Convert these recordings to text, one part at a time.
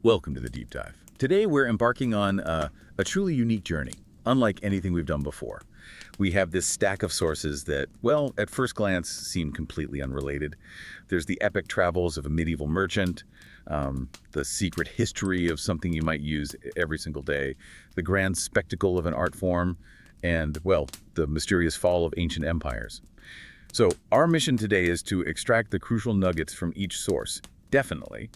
Welcome to the Deep Dive. Today we're embarking on a truly unique journey, unlike anything we've done before. We have this stack of sources that, well, at first glance seem completely unrelated. There's the epic travels of a medieval merchant, the secret history of something you might use every single day, the grand spectacle of an art form, and, well, the mysterious fall of ancient empires. So our mission today is to extract the crucial nuggets from each source, definitely,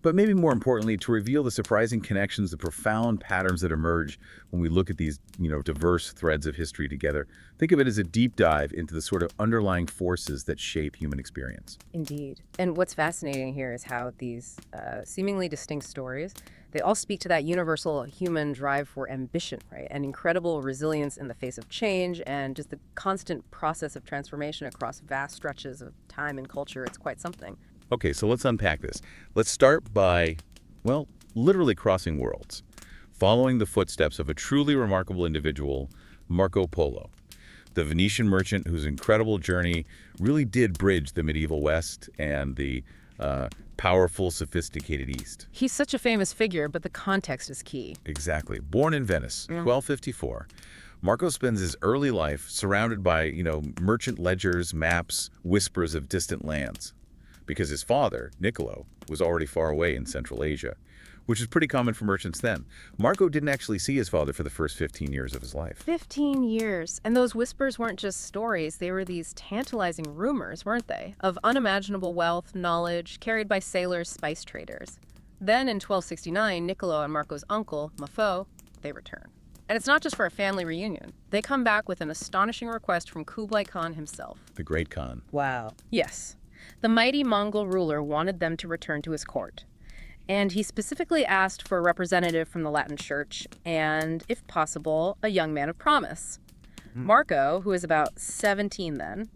but maybe more importantly, to reveal the surprising connections, the profound patterns that emerge when we look at these, diverse threads of history together. Think of it as a deep dive into the sort of underlying forces that shape human experience. Indeed. And what's fascinating here is how these seemingly distinct stories, they all speak to that universal human drive for ambition, right? And incredible resilience in the face of change and just the constant process of transformation across vast stretches of time and culture. It's quite something. Okay, so let's unpack this. Let's start by, well, literally crossing worlds, following the footsteps of a truly remarkable individual, Marco Polo, the Venetian merchant whose incredible journey really did bridge the medieval West and the powerful, sophisticated East. He's such a famous figure, but the context is key. Exactly. Born in Venice, 1254. Marco spends his early life surrounded by, merchant ledgers, maps, whispers of distant lands, because his father, Niccolo, was already far away in Central Asia, which is pretty common for merchants then. Marco didn't actually see his father for the first 15 years of his life. 15 years. And those whispers weren't just stories. They were these tantalizing rumors, weren't they? Of unimaginable wealth, knowledge, carried by sailors, spice traders. Then in 1269, Niccolo and Marco's uncle, Maffeo, they return. And it's not just for a family reunion. They come back with an astonishing request from Kublai Khan himself. The Great Khan. Wow. Yes. The mighty Mongol ruler wanted them to return to his court. And he specifically asked for a representative from the Latin Church and, if possible, a young man of promise. Marco, who is about 17 then,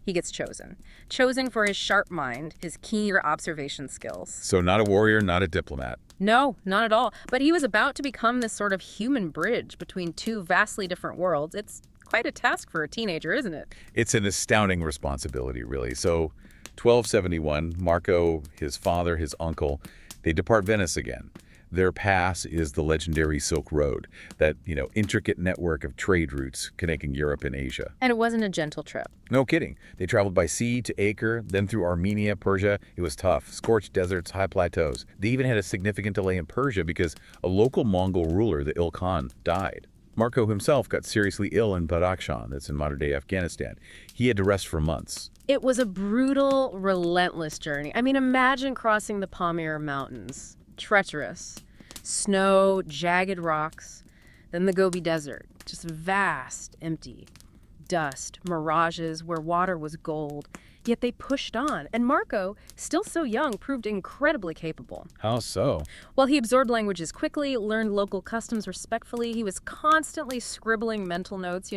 he gets chosen. Chosen for his sharp mind, his keen observation skills. So not a warrior, not a diplomat. No, not at all. But he was about to become this sort of human bridge between two vastly different worlds. It's quite a task for a teenager, isn't it? It's an astounding responsibility, really. So 1271, Marco, his father, his uncle, they depart Venice again. Their pass is the legendary Silk Road, that, intricate network of trade routes connecting Europe and Asia. And it wasn't a gentle trip. No kidding. They traveled by sea to Acre, then through Armenia, Persia. It was tough. Scorched deserts, high plateaus. They even had a significant delay in Persia because a local Mongol ruler, the Il Khan, died. Marco himself got seriously ill in Badakhshan, that's in modern-day Afghanistan. He had to rest for months. It was a brutal, relentless journey. I mean, imagine crossing the Pamir Mountains. Treacherous. Snow, jagged rocks. Then the Gobi Desert. Just vast, empty. Dust, mirages where water was gold. Yet they pushed on. And Marco, still so young, proved incredibly capable. How so? Well, he absorbed languages quickly, learned local customs respectfully. He was constantly scribbling mental notes,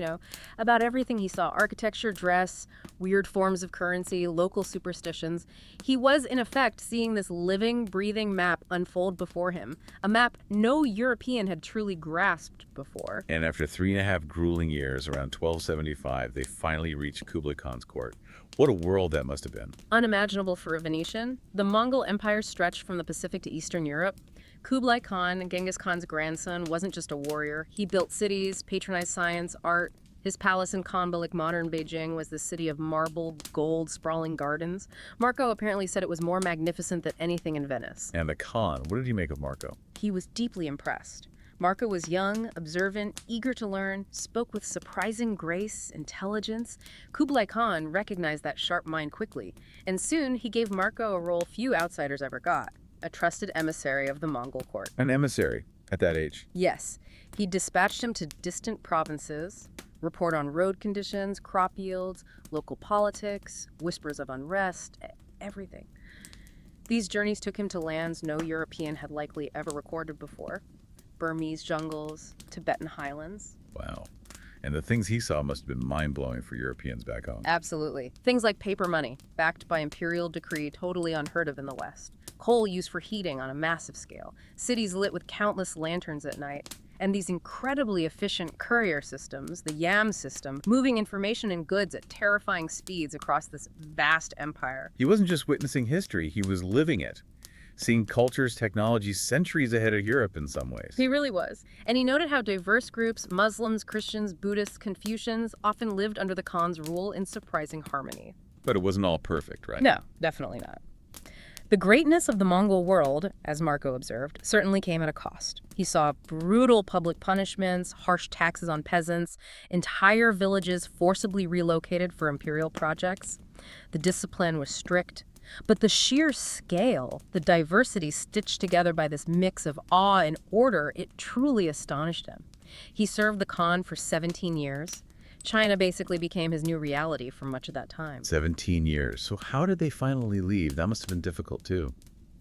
about everything he saw: architecture, dress, weird forms of currency, local superstitions. He was, in effect, seeing this living, breathing map unfold before him. A map no European had truly grasped before. And after 3.5 grueling years, around 1275, they finally reached Kublai Khan's court. What a world that must have been. Unimaginable for a Venetian. The Mongol Empire stretched from the Pacific to Eastern Europe. Kublai Khan, Genghis Khan's grandson, wasn't just a warrior. He built cities, patronized science, art. His palace in Khanbalik, modern Beijing, was the city of marble, gold, sprawling gardens. Marco apparently said it was more magnificent than anything in Venice. And the Khan, what did he make of Marco? He was deeply impressed. Marco was young, observant, eager to learn, spoke with surprising grace, intelligence. Kublai Khan recognized that sharp mind quickly, and soon he gave Marco a role few outsiders ever got: a trusted emissary of the Mongol court. An emissary at that age? Yes. He dispatched him to distant provinces, report on road conditions, crop yields, local politics, whispers of unrest, everything. These journeys took him to lands no European had likely ever recorded before: Burmese jungles, Tibetan highlands. Wow. And the things he saw must have been mind-blowing for Europeans back home. Absolutely. Things like paper money, backed by imperial decree, totally unheard of in the West. Coal used for heating on a massive scale. Cities lit with countless lanterns at night. And these incredibly efficient courier systems, the YAM system, moving information and goods at terrifying speeds across this vast empire. He wasn't just witnessing history, he was living it. seeing cultures, technologies centuries ahead of Europe in some ways. He really was. And he noted how diverse groups, Muslims, Christians, Buddhists, Confucians, often lived under the Khan's rule in surprising harmony. But it wasn't all perfect, right? No, definitely not. The greatness of the Mongol world, as Marco observed, certainly came at a cost. He saw brutal public punishments, harsh taxes on peasants, entire villages forcibly relocated for imperial projects. The discipline was strict, but the sheer scale, the diversity stitched together by this mix of awe and order, it truly astonished him. He served the Khan for 17 years. China basically became his new reality for much of that time. 17 years. So how did they finally leave? That must have been difficult, too.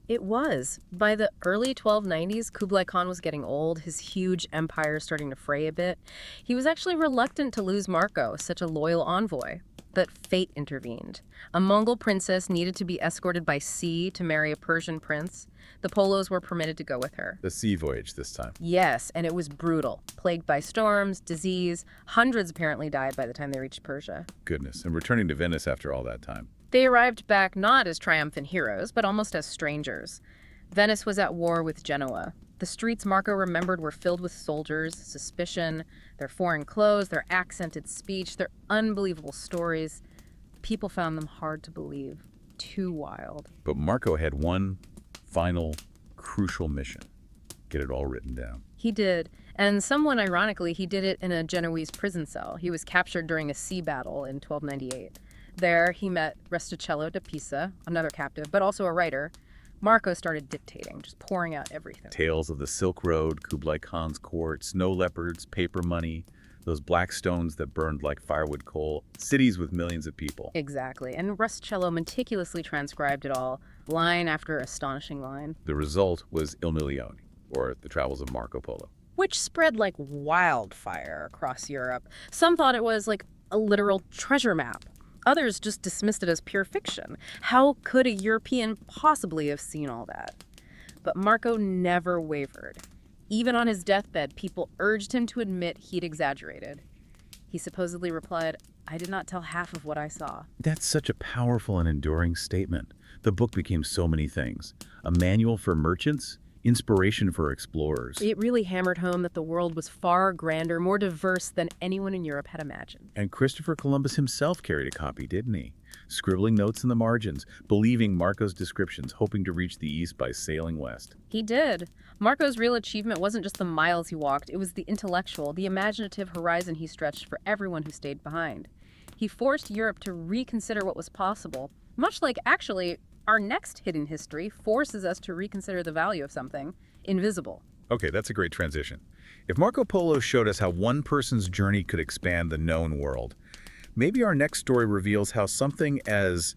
It was. By the early 1290s, Kublai Khan was getting old, his huge empire starting to fray a bit. He was actually reluctant to lose Marco, such a loyal envoy. But fate intervened. A Mongol princess needed to be escorted by sea to marry a Persian prince. The Polos were permitted to go with her. The sea voyage this time. Yes, and it was brutal. Plagued by storms, disease. Hundreds apparently died by the time they reached Persia. Goodness. And returning to Venice after all that time. They arrived back not as triumphant heroes, but almost as strangers. Venice was at war with Genoa. The streets Marco remembered were filled with soldiers, suspicion, their foreign clothes, their accented speech, their unbelievable stories. People found them hard to believe, too wild. But Marco had one final, crucial mission. Get it all written down. He did, and somewhat ironically, he did it in a Genoese prison cell. He was captured during a sea battle in 1298. There, he met Resticello da Pisa, another captive, but also a writer. Marco started dictating, just pouring out everything. Tales of the Silk Road, Kublai Khan's court, snow leopards, paper money, those black stones that burned like firewood coal, cities with millions of people. Exactly, and Resticello meticulously transcribed it all, line after astonishing line. The result was Il Milione, or The Travels of Marco Polo. Which spread like wildfire across Europe. Some thought it was like a literal treasure map. Others just dismissed it as pure fiction. How could a European possibly have seen all that? But Marco never wavered. Even on his deathbed, people urged him to admit he'd exaggerated. He supposedly replied, "I did not tell half of what I saw." That's such a powerful and enduring statement. The book became so many things. A manual for merchants, inspiration for explorers. It really hammered home that the world was far grander, more diverse than anyone in Europe had imagined. And Christopher Columbus himself carried a copy, didn't he? Scribbling notes in the margins, believing Marco's descriptions, hoping to reach the east by sailing west. He did. Marco's real achievement wasn't just the miles he walked, it was the intellectual, the imaginative horizon he stretched for everyone who stayed behind. He forced Europe to reconsider what was possible, much like, actually, our next hidden history forces us to reconsider the value of something invisible. Okay, that's a great transition. If Marco Polo showed us how one person's journey could expand the known world, maybe our next story reveals how something as,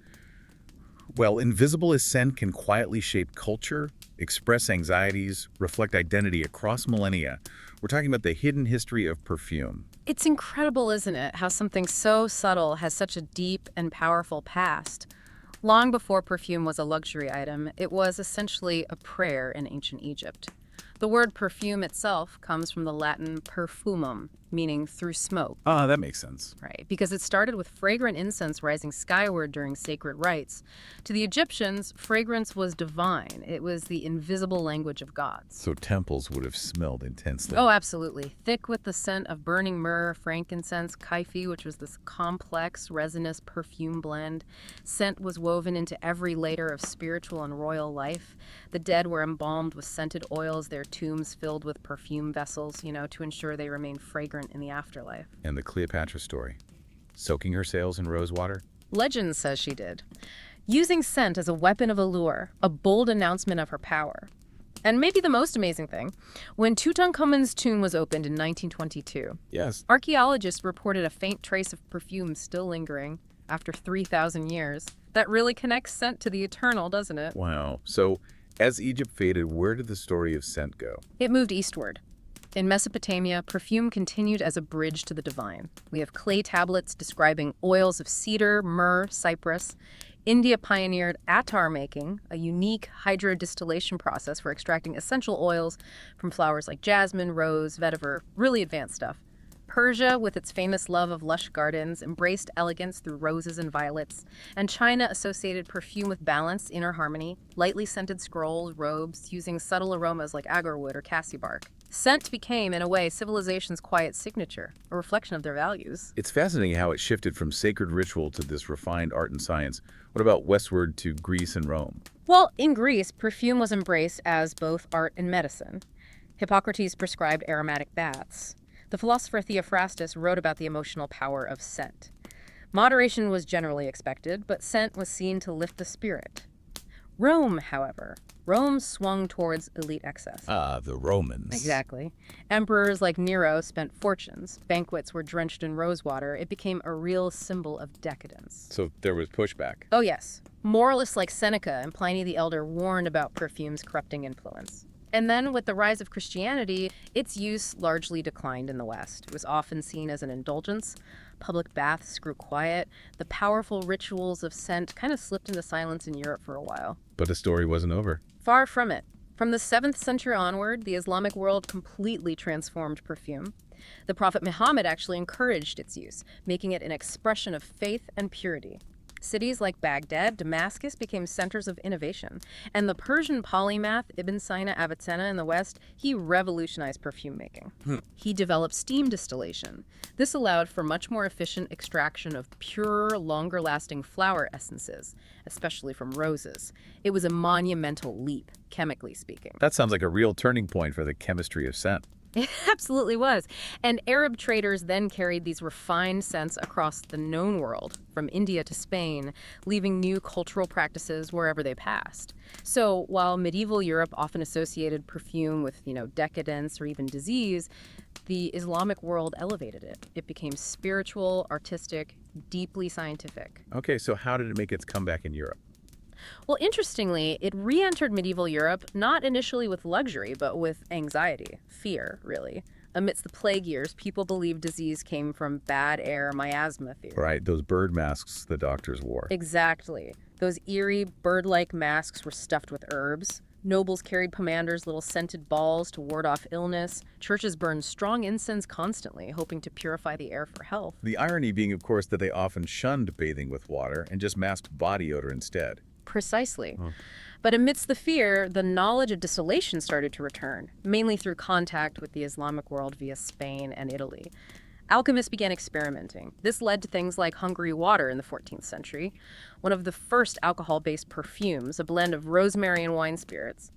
well, invisible as scent can quietly shape culture, express anxieties, reflect identity across millennia. We're talking about the hidden history of perfume. It's incredible, isn't it, how something so subtle has such a deep and powerful past. Long before perfume was a luxury item, it was essentially a prayer in ancient Egypt. The word perfume itself comes from the Latin perfumum, meaning through smoke. Ah, that makes sense. Right, because it started with fragrant incense rising skyward during sacred rites. To the Egyptians, fragrance was divine. It was the invisible language of gods. So temples would have smelled intensely. Oh, absolutely. Thick with the scent of burning myrrh, frankincense, kaifi, which was this complex, resinous perfume blend. Scent was woven into every layer of spiritual and royal life. The dead were embalmed with scented oils, their tombs filled with perfume vessels, to ensure they remained fragrant in the afterlife. And the Cleopatra story, soaking her sails in rose water? Legend says she did. Using scent as a weapon of allure, a bold announcement of her power. And maybe the most amazing thing, when Tutankhamun's tomb was opened in 1922, Yes. archaeologists reported a faint trace of perfume still lingering after 3,000 years. That really connects scent to the eternal, doesn't it? Wow. So as Egypt faded, where did the story of scent go? It moved eastward. In Mesopotamia, perfume continued as a bridge to the divine. We have clay tablets describing oils of cedar, myrrh, cypress. India pioneered attar making, a unique hydrodistillation process for extracting essential oils from flowers like jasmine, rose, vetiver, really advanced stuff. Persia, with its famous love of lush gardens, embraced elegance through roses and violets, and China associated perfume with balance, inner harmony, lightly scented scrolls, robes, using subtle aromas like agarwood or cassie bark. Scent became, in a way, civilization's quiet signature, a reflection of their values. It's fascinating how it shifted from sacred ritual to this refined art and science. What about westward to Greece and Rome? Well, in Greece, perfume was embraced as both art and medicine. Hippocrates prescribed aromatic baths. The philosopher Theophrastus wrote about the emotional power of scent. Moderation was generally expected, but scent was seen to lift the spirit. Rome, however, Rome swung towards elite excess. Ah, the Romans. Exactly. Emperors like Nero spent fortunes. Banquets were drenched in rosewater. It became a real symbol of decadence. So there was pushback. Oh, yes. Moralists like Seneca and Pliny the Elder warned about perfume's corrupting influence. And then, with the rise of Christianity, its use largely declined in the West. It was often seen as an indulgence. Public baths grew quiet. The powerful rituals of scent kind of slipped into silence in Europe for a while. But the story wasn't over. Far from it. From the 7th century onward, the Islamic world completely transformed perfume. The Prophet Muhammad actually encouraged its use, making it an expression of faith and purity. Cities like Baghdad, Damascus became centers of innovation. And the Persian polymath Ibn Sina Avicenna in the West, he revolutionized perfume making. He developed steam distillation. This allowed for much more efficient extraction of pure, longer-lasting flower essences, especially from roses. It was a monumental leap, chemically speaking. That sounds like a real turning point for the chemistry of scent. It absolutely was. And Arab traders then carried these refined scents across the known world, from India to Spain, leaving new cultural practices wherever they passed. So while medieval Europe often associated perfume with, decadence or even disease, the Islamic world elevated it. It became spiritual, artistic, deeply scientific. Okay, so how did it make its comeback in Europe? Well, interestingly, it re-entered medieval Europe not initially with luxury, but with anxiety, fear, really. Amidst the plague years, people believed disease came from bad air, miasma fear. Right, those bird masks the doctors wore. Exactly. Those eerie, bird-like masks were stuffed with herbs. Nobles carried pomanders, little scented balls to ward off illness. Churches burned strong incense constantly, hoping to purify the air for health. The irony being, of course, that they often shunned bathing with water and just masked body odor instead. Precisely. But amidst the fear, the knowledge of distillation started to return, mainly through contact with the Islamic world via Spain and Italy. Alchemists began experimenting. This led to things like Hungary water in the 14th century, one of the first alcohol-based perfumes, a blend of rosemary and wine spirits.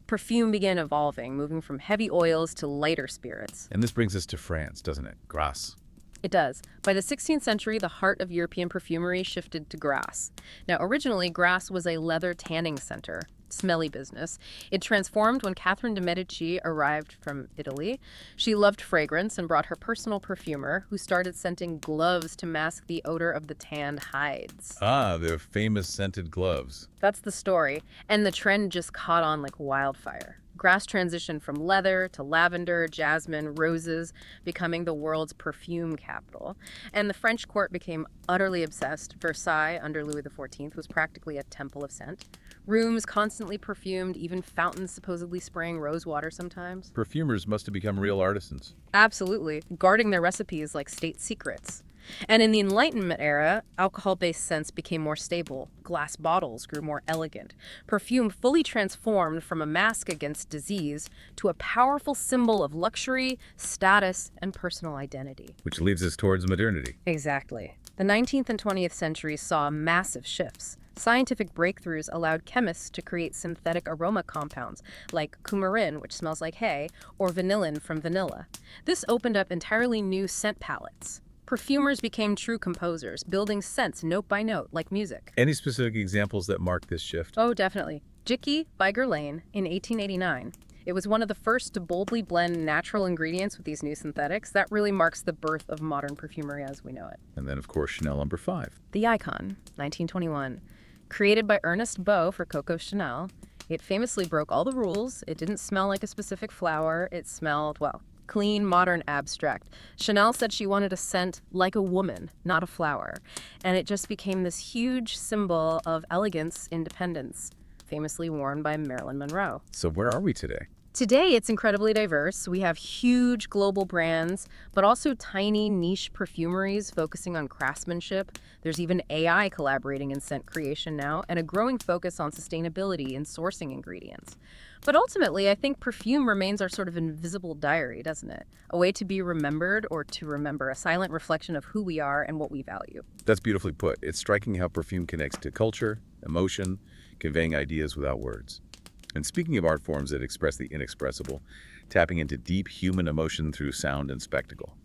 Perfume began evolving, moving from heavy oils to lighter spirits. And this brings us to France, doesn't it? Grasse. It does. By the 16th century, the heart of European perfumery shifted to Grasse. Now, originally, Grasse was a leather tanning center, smelly business. It transformed when Catherine de' Medici arrived from Italy. She loved fragrance and brought her personal perfumer, who started scenting gloves to mask the odor of the tanned hides. Ah, the famous scented gloves. That's the story. And the trend just caught on like wildfire. Grasse transitioned from leather to lavender, jasmine, roses, becoming the world's perfume capital. And the French court became utterly obsessed. Versailles, under Louis XIV, was practically a temple of scent. Rooms constantly perfumed, even fountains supposedly spraying rose water sometimes. Perfumers must have become real artisans. Absolutely, guarding their recipes like state secrets. And in the Enlightenment era, alcohol-based scents became more stable. Glass bottles grew more elegant. Perfume fully transformed from a mask against disease to a powerful symbol of luxury, status, and personal identity. Which leads us towards modernity. Exactly. The 19th and 20th centuries saw massive shifts. Scientific breakthroughs allowed chemists to create synthetic aroma compounds like coumarin, which smells like hay, or vanillin from vanilla. This opened up entirely new scent palettes. Perfumers became true composers, building scents note by note, like music. Any specific examples that mark this shift? Oh, definitely. Jicky by Guerlain in 1889. It was one of the first to boldly blend natural ingredients with these new synthetics. That really marks the birth of modern perfumery as we know it. And then, of course, Chanel No. 5. The Icon, 1921. Created by Ernest Beau for Coco Chanel, it famously broke all the rules. It didn't smell like a specific flower. It smelled, well, clean, modern, abstract. Chanel said she wanted a scent like a woman, not a flower. And it just became this huge symbol of elegance, independence, famously worn by Marilyn Monroe. So where are we today? Today, it's incredibly diverse. We have huge global brands, but also tiny niche perfumeries focusing on craftsmanship. There's even AI collaborating in scent creation now, and a growing focus on sustainability in sourcing ingredients. But ultimately, I think perfume remains our sort of invisible diary, doesn't it? A way to be remembered or to remember, a silent reflection of who we are and what we value. That's beautifully put. It's striking how perfume connects to culture, emotion, conveying ideas without words. And speaking of art forms that express the inexpressible, tapping into deep human emotion through sound and spectacle.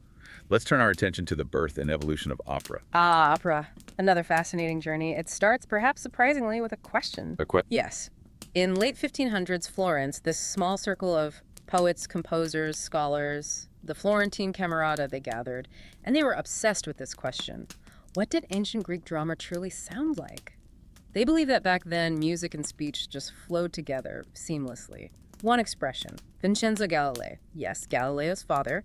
Let's turn our attention to the birth and evolution of opera. Ah, opera. Another fascinating journey. It starts, perhaps surprisingly, with a question. Yes. In late 1500s Florence, this small circle of poets, composers, scholars, the Florentine Camerata, they gathered, and they were obsessed with this question. What did ancient Greek drama truly sound like? They believed that back then, music and speech just flowed together seamlessly. One expression, Vincenzo Galilei, yes, Galileo's father,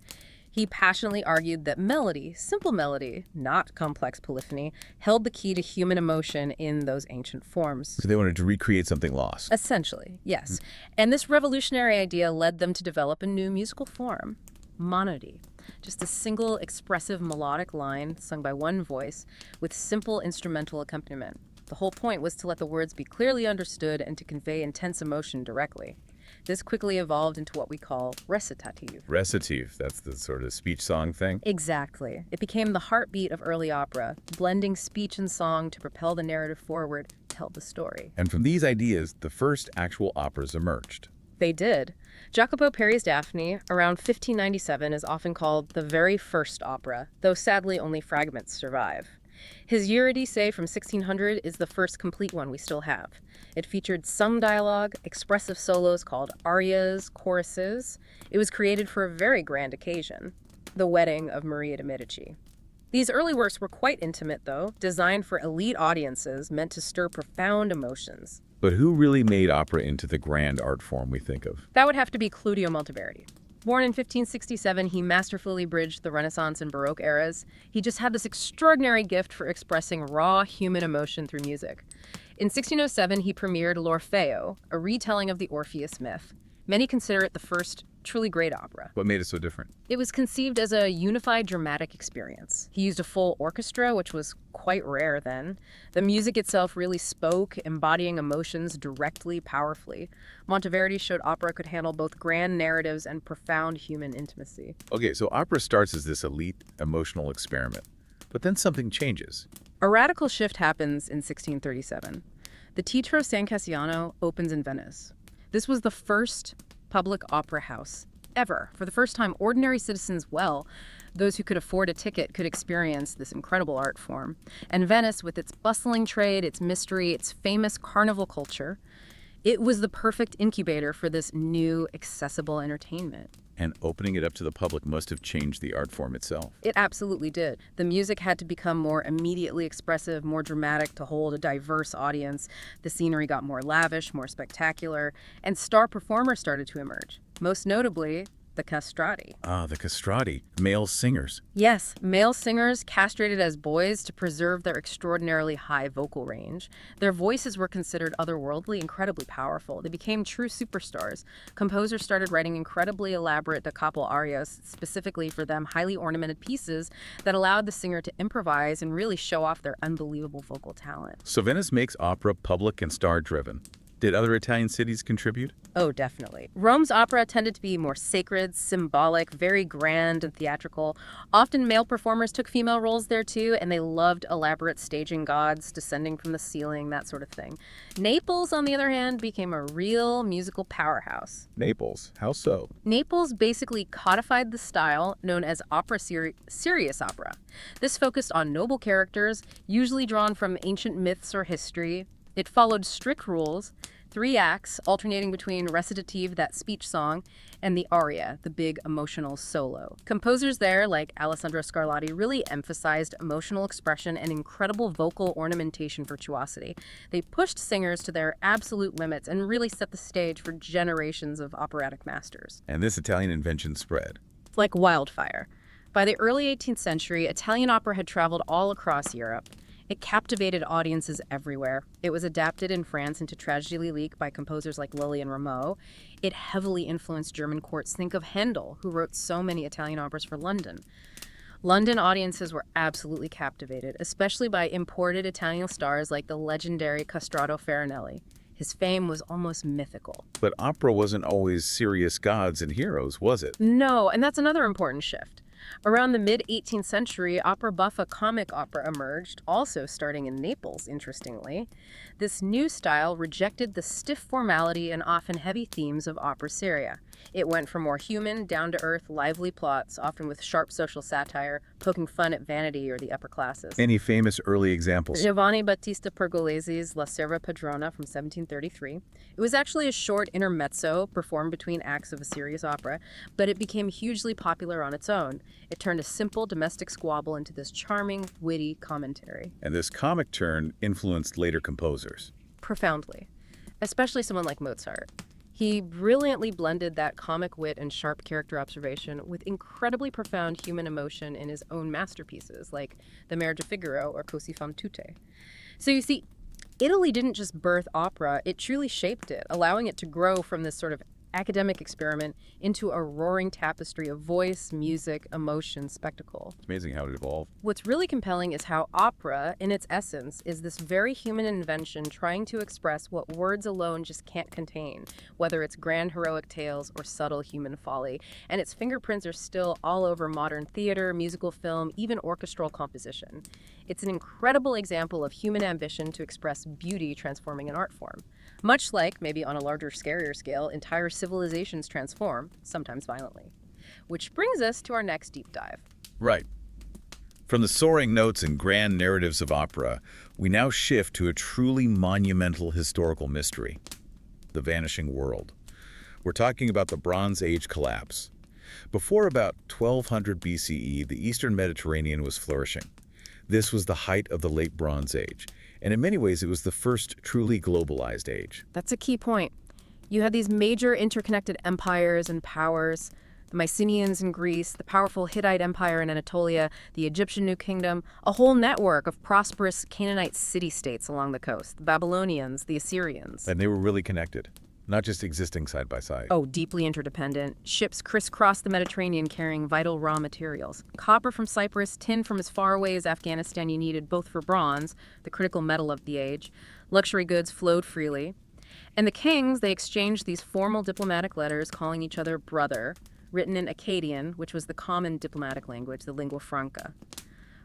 he passionately argued that melody, simple melody, not complex polyphony, held the key to human emotion in those ancient forms. So they wanted to recreate something lost. Essentially, yes. And this revolutionary idea led them to develop a new musical form, monody. Just a single expressive melodic line sung by one voice with simple instrumental accompaniment. The whole point was to let the words be clearly understood and to convey intense emotion directly. This quickly evolved into what we call recitative. Recitative, that's the sort of speech song thing? Exactly. It became the heartbeat of early opera, blending speech and song to propel the narrative forward, tell the story. And from these ideas, the first actual operas emerged. They did. Jacopo Peri's Daphne, around 1597, is often called the very first opera, though sadly only fragments survive. His Eurydice from 1600 is the first complete one we still have. It featured sung dialogue, expressive solos called arias, choruses. It was created for a very grand occasion, the wedding of Maria de' Medici. These early works were quite intimate, though, designed for elite audiences, meant to stir profound emotions. But who really made opera into the grand art form we think of? That would have to be Claudio Monteverdi. Born in 1567, he masterfully bridged the Renaissance and Baroque eras. He just had this extraordinary gift for expressing raw human emotion through music. In 1607, he premiered L'Orfeo, a retelling of the Orpheus myth. Many consider it the first truly great opera. What made it so different? It was conceived as a unified dramatic experience. He used a full orchestra, which was quite rare then. The music itself really spoke, embodying emotions directly, powerfully. Monteverdi showed opera could handle both grand narratives and profound human intimacy. Okay, so opera starts as this elite, emotional experiment. But then something changes. A radical shift happens in 1637. The Teatro San Cassiano opens in Venice. This was the first public opera house ever. For the first time, ordinary citizens, those who could afford a ticket, could experience this incredible art form. And Venice, with its bustling trade, its mystery, its famous carnival culture, it was the perfect incubator for this new, accessible entertainment. And opening it up to the public must have changed the art form itself. It absolutely did. The music had to become more immediately expressive, more dramatic to hold a diverse audience. The scenery got more lavish, more spectacular, and star performers started to emerge. Most notably, the castrati. Ah, the castrati, male singers. Yes, male singers castrated as boys to preserve their extraordinarily high vocal range. Their voices were considered otherworldly, incredibly powerful. They became true superstars. Composers started writing incredibly elaborate da capo arias, specifically for them, highly ornamented pieces that allowed the singer to improvise and really show off their unbelievable vocal talent. So Venice makes opera public and star-driven. Did other Italian cities contribute? Oh, definitely. Rome's opera tended to be more sacred, symbolic, very grand and theatrical. Often male performers took female roles there too, and they loved elaborate staging gods descending from the ceiling, that sort of thing. Naples, on the other hand, became a real musical powerhouse. Naples, how so? Naples basically codified the style known as serious opera. This focused on noble characters, usually drawn from ancient myths or history. It followed strict rules, 3 acts, alternating between recitative, that speech song, and the aria, the big emotional solo. Composers there, like Alessandro Scarlatti, really emphasized emotional expression and incredible vocal ornamentation virtuosity. They pushed singers to their absolute limits and really set the stage for generations of operatic masters. And this Italian invention spread. Like wildfire. By the early 18th century, Italian opera had traveled all across Europe. It captivated audiences everywhere. It was adapted in France into tragedy lyrique by composers like Lully and Rameau. It heavily influenced German courts. Think of Handel, who wrote so many Italian operas for London. London audiences were absolutely captivated, especially by imported Italian stars like the legendary Castrato Farinelli. His fame was almost mythical. But opera wasn't always serious gods and heroes, was it? No, and that's another important shift. Around the mid-18th century, opera buffa comic opera emerged, also starting in Naples, interestingly. This new style rejected the stiff formality and often heavy themes of opera seria. It went for more human, down-to-earth, lively plots, often with sharp social satire, poking fun at vanity or the upper classes. Any famous early examples? Giovanni Battista Pergolesi's La Serva Padrona from 1733. It was actually a short intermezzo performed between acts of a serious opera, but it became hugely popular on its own. It turned a simple domestic squabble into this charming, witty commentary. And this comic turn influenced later composers. Profoundly. Especially someone like Mozart. He brilliantly blended that comic wit and sharp character observation with incredibly profound human emotion in his own masterpieces, like The Marriage of Figaro or Così fan tutte. So you see, Italy didn't just birth opera, it truly shaped it, allowing it to grow from this sort of academic experiment into a roaring tapestry of voice, music, emotion, spectacle. It's amazing how it evolved. What's really compelling is how opera, in its essence, is this very human invention trying to express what words alone just can't contain, whether it's grand heroic tales or subtle human folly. And its fingerprints are still all over modern theater, musical film, even orchestral composition. It's an incredible example of human ambition to express beauty transforming an art form. Much like, maybe on a larger, scarier scale, entire civilizations transform, sometimes violently. Which brings us to our next deep dive. Right. From the soaring notes and grand narratives of opera, we now shift to a truly monumental historical mystery, the vanishing world. We're talking about the Bronze Age collapse. Before about 1200 BCE, the Eastern Mediterranean was flourishing. This was the height of the Late Bronze Age, and in many ways it was the first truly globalized age. That's a key point. You had these major interconnected empires and powers, the Mycenaeans in Greece, the powerful Hittite Empire in Anatolia, the Egyptian New Kingdom, a whole network of prosperous Canaanite city-states along the coast, the Babylonians, the Assyrians. And they were really connected, not just existing side by side. Oh, deeply interdependent. Ships crisscrossed the Mediterranean carrying vital raw materials. Copper from Cyprus, tin from as far away as Afghanistan you needed both for bronze, the critical metal of the age. Luxury goods flowed freely. And the kings, they exchanged these formal diplomatic letters calling each other brother, written in Akkadian, which was the common diplomatic language, the lingua franca.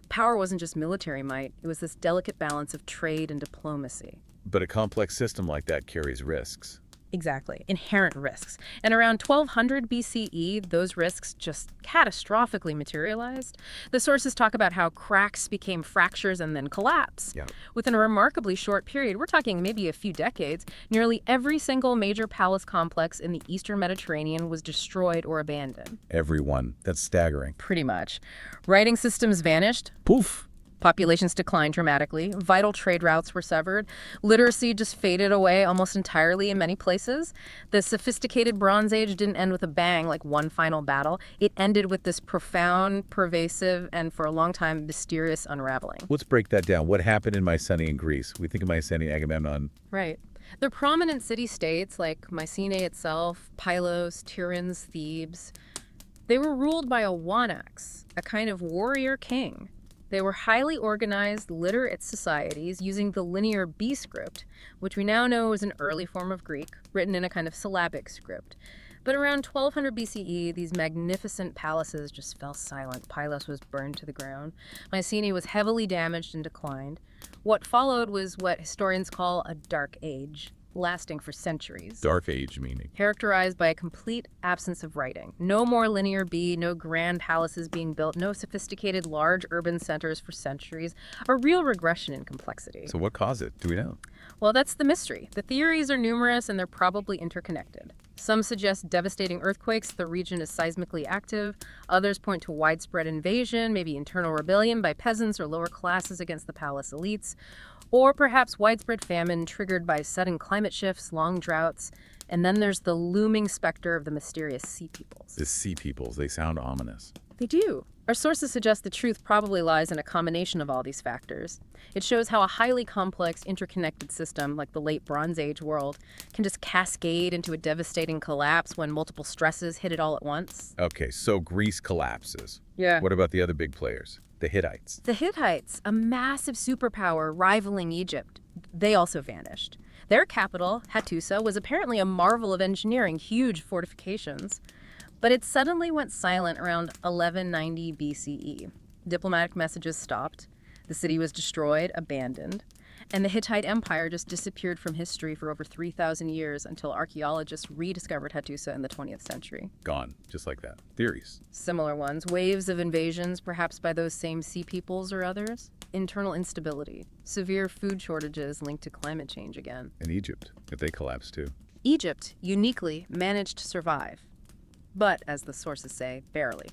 Power wasn't just military might, it was this delicate balance of trade and diplomacy. But a complex system like that carries risks. Exactly. Inherent risks. And around 1200 BCE, those risks just catastrophically materialized. The sources talk about how cracks became fractures and then collapse. Yeah. Within a remarkably short period, we're talking maybe a few decades, nearly every single major palace complex in the Eastern Mediterranean was destroyed or abandoned. Everyone. That's staggering. Pretty much. Writing systems vanished. Poof. Populations declined dramatically. Vital trade routes were severed. Literacy just faded away almost entirely in many places. The sophisticated Bronze Age didn't end with a bang like one final battle. It ended with this profound, pervasive, and for a long time, mysterious unraveling. Let's break that down. What happened in Mycenae in Greece? We think of Mycenae, Agamemnon. Right. The prominent city-states like Mycenae itself, Pylos, Tiryns, Thebes, they were ruled by a wanax, a kind of warrior king. They were highly organized, literate societies using the linear B script, which we now know is an early form of Greek, written in a kind of syllabic script. But around 1200 BCE, these magnificent palaces just fell silent. Pylos was burned to the ground. Mycenae was heavily damaged and declined. What followed was what historians call a dark age, lasting for centuries. Dark Age meaning. Characterized by a complete absence of writing. No more linear B, no grand palaces being built, no sophisticated large urban centers for centuries. A real regression in complexity. So what caused it? Do we know? Well, that's the mystery. The theories are numerous and they're probably interconnected. Some suggest devastating earthquakes, the region is seismically active. Others point to widespread invasion, maybe internal rebellion by peasants or lower classes against the palace elites. Or perhaps widespread famine triggered by sudden climate shifts, long droughts. And then there's the looming specter of the mysterious sea peoples. The Sea Peoples, they sound ominous. They do. Our sources suggest the truth probably lies in a combination of all these factors. It shows how a highly complex, interconnected system like the late Bronze Age world can just cascade into a devastating collapse when multiple stresses hit it all at once. Okay, so Greece collapses. Yeah. What about the other big players? The Hittites. The Hittites, a massive superpower rivaling Egypt, they also vanished. Their capital, Hattusa, was apparently a marvel of engineering, huge fortifications. But it suddenly went silent around 1190 BCE. Diplomatic messages stopped, the city was destroyed, abandoned, and the Hittite Empire just disappeared from history for over 3,000 years until archaeologists rediscovered Hattusa in the 20th century. Gone, just like that. Theories. Similar ones, waves of invasions, perhaps by those same sea peoples or others. Internal instability, severe food shortages linked to climate change again. And Egypt, if they collapse too. Egypt, uniquely, managed to survive. But, as the sources say, barely.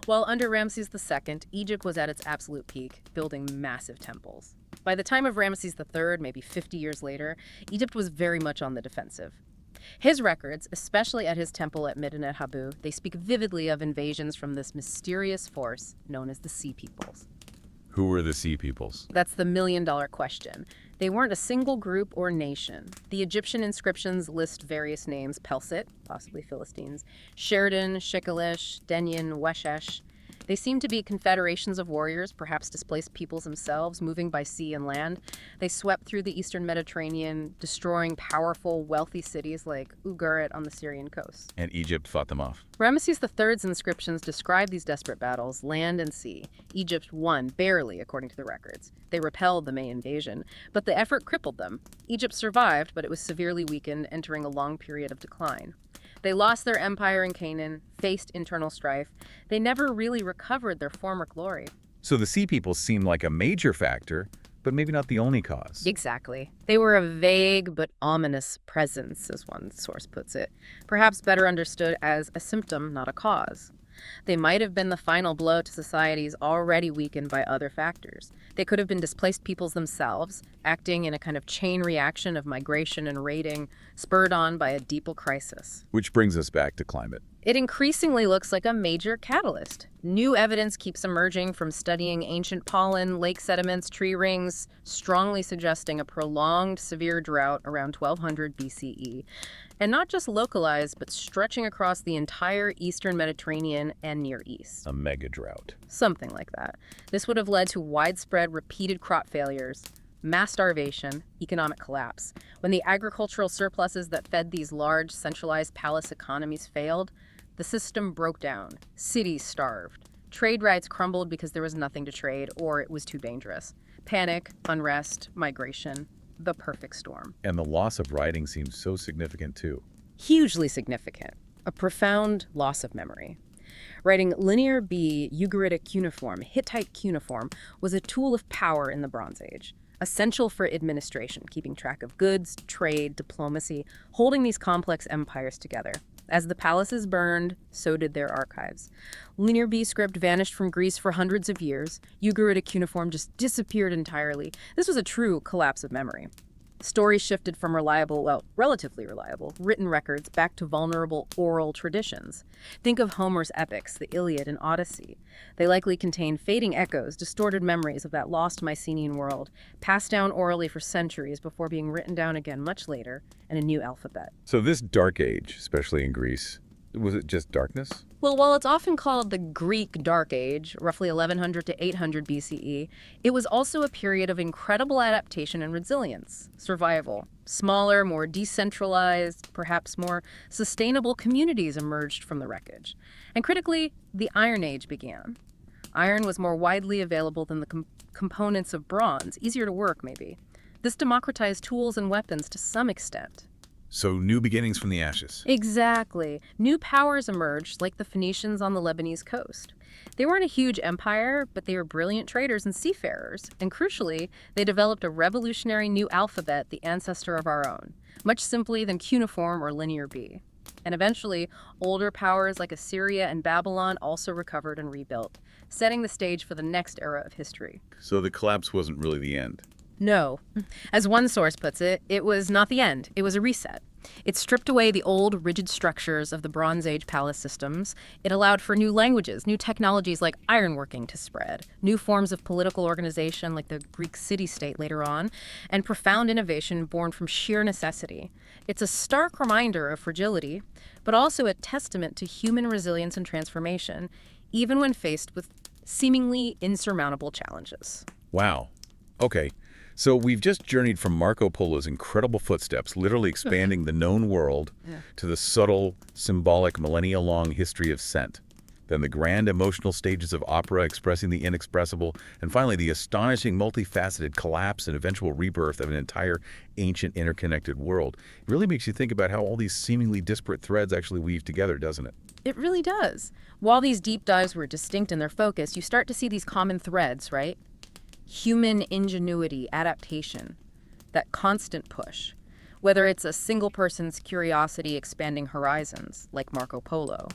While under Ramses II, Egypt was at its absolute peak, building massive temples. By the time of Ramses III, maybe 50 years later, Egypt was very much on the defensive. His records, especially at his temple at Medinet Habu, they speak vividly of invasions from this mysterious force known as the Sea Peoples. Who were the Sea Peoples? That's the million-dollar question. They weren't a single group or nation. The Egyptian inscriptions list various names: Pelsit, possibly Philistines, Sheridan, Shikalish, Denyen, Weshesh. They seem to be confederations of warriors, perhaps displaced peoples themselves, moving by sea and land. They swept through the eastern Mediterranean, destroying powerful, wealthy cities like Ugarit on the Syrian coast. And Egypt fought them off. Ramesses III's inscriptions describe these desperate battles, land and sea. Egypt won, barely, according to the records. They repelled the May invasion, but the effort crippled them. Egypt survived, but it was severely weakened, entering a long period of decline. They lost their empire in Canaan, faced internal strife. They never really recovered their former glory. So the Sea Peoples seem like a major factor, but maybe not the only cause. Exactly. They were a vague but ominous presence, as one source puts it, perhaps better understood as a symptom, not a cause. They might have been the final blow to societies already weakened by other factors. They could have been displaced peoples themselves, acting in a kind of chain reaction of migration and raiding, spurred on by a deeper crisis. Which brings us back to climate. It increasingly looks like a major catalyst. New evidence keeps emerging from studying ancient pollen, lake sediments, tree rings, strongly suggesting a prolonged severe drought around 1200 BCE. And not just localized, but stretching across the entire eastern Mediterranean and Near East. A mega drought. Something like that. This would have led to widespread repeated crop failures, mass starvation, economic collapse. When the agricultural surpluses that fed these large, centralized palace economies failed, the system broke down. Cities starved. Trade routes crumbled because there was nothing to trade or it was too dangerous. Panic, unrest, migration. The perfect storm. And the loss of writing seems so significant too. Hugely significant. A profound loss of memory. Writing Linear B Ugaritic cuneiform, Hittite cuneiform, was a tool of power in the Bronze Age. Essential for administration, keeping track of goods, trade, diplomacy, holding these complex empires together. As the palaces burned, so did their archives. Linear B script vanished from Greece for hundreds of years. Ugaritic cuneiform just disappeared entirely. This was a true collapse of memory. Stories shifted from relatively reliable, written records back to vulnerable oral traditions. Think of Homer's epics, the Iliad and Odyssey. They likely contain fading echoes, distorted memories of that lost Mycenaean world, passed down orally for centuries before being written down again much later in a new alphabet. So this Dark Age, especially in Greece, was it just darkness? Well, while it's often called the Greek Dark Age, roughly 1100 to 800 BCE, it was also a period of incredible adaptation and resilience, survival. Smaller, more decentralized, perhaps more sustainable communities emerged from the wreckage. And critically, the Iron Age began. Iron was more widely available than the components of bronze, easier to work maybe. This democratized tools and weapons to some extent. So new beginnings from the ashes. Exactly. New powers emerged, like the Phoenicians on the Lebanese coast. They weren't a huge empire, but they were brilliant traders and seafarers. And crucially, they developed a revolutionary new alphabet, the ancestor of our own, much simply than cuneiform or Linear B. And eventually, older powers like Assyria and Babylon also recovered and rebuilt, setting the stage for the next era of history. So the collapse wasn't really the end. No. As one source puts it, it was not the end. It was a reset. It stripped away the old, rigid structures of the Bronze Age palace systems. It allowed for new languages, new technologies like ironworking to spread, new forms of political organization like the Greek city-state later on, and profound innovation born from sheer necessity. It's a stark reminder of fragility, but also a testament to human resilience and transformation, even when faced with seemingly insurmountable challenges. Wow. Okay. So we've just journeyed from Marco Polo's incredible footsteps, literally expanding the known world, to the subtle, symbolic, millennia-long history of scent. Then the grand emotional stages of opera expressing the inexpressible, and finally the astonishing multifaceted collapse and eventual rebirth of an entire ancient interconnected world. It really makes you think about how all these seemingly disparate threads actually weave together, doesn't it? It really does. While these deep dives were distinct in their focus, you start to see these common threads, right? Human ingenuity, adaptation, that constant push. Whether it's a single person's curiosity expanding horizons, like Marco Polo,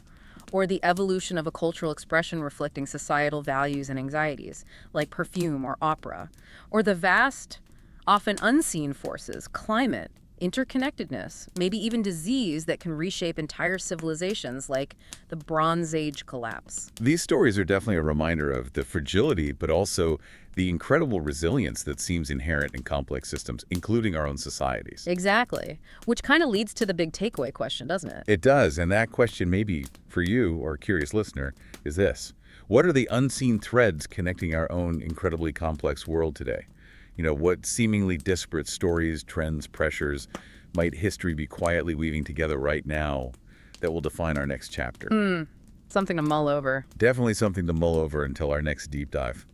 or the evolution of a cultural expression reflecting societal values and anxieties, like perfume or opera, or the vast, often unseen forces, climate, interconnectedness, maybe even disease that can reshape entire civilizations like the Bronze Age collapse. These stories are definitely a reminder of the fragility, but also the incredible resilience that seems inherent in complex systems, including our own societies. Exactly. Which kind of leads to the big takeaway question, doesn't it? It does, and that question maybe for you, or a curious listener, is this. What are the unseen threads connecting our own incredibly complex world today? What seemingly disparate stories, trends, pressures might history be quietly weaving together right now that will define our next chapter? Something to mull over. Definitely something to mull over until our next deep dive.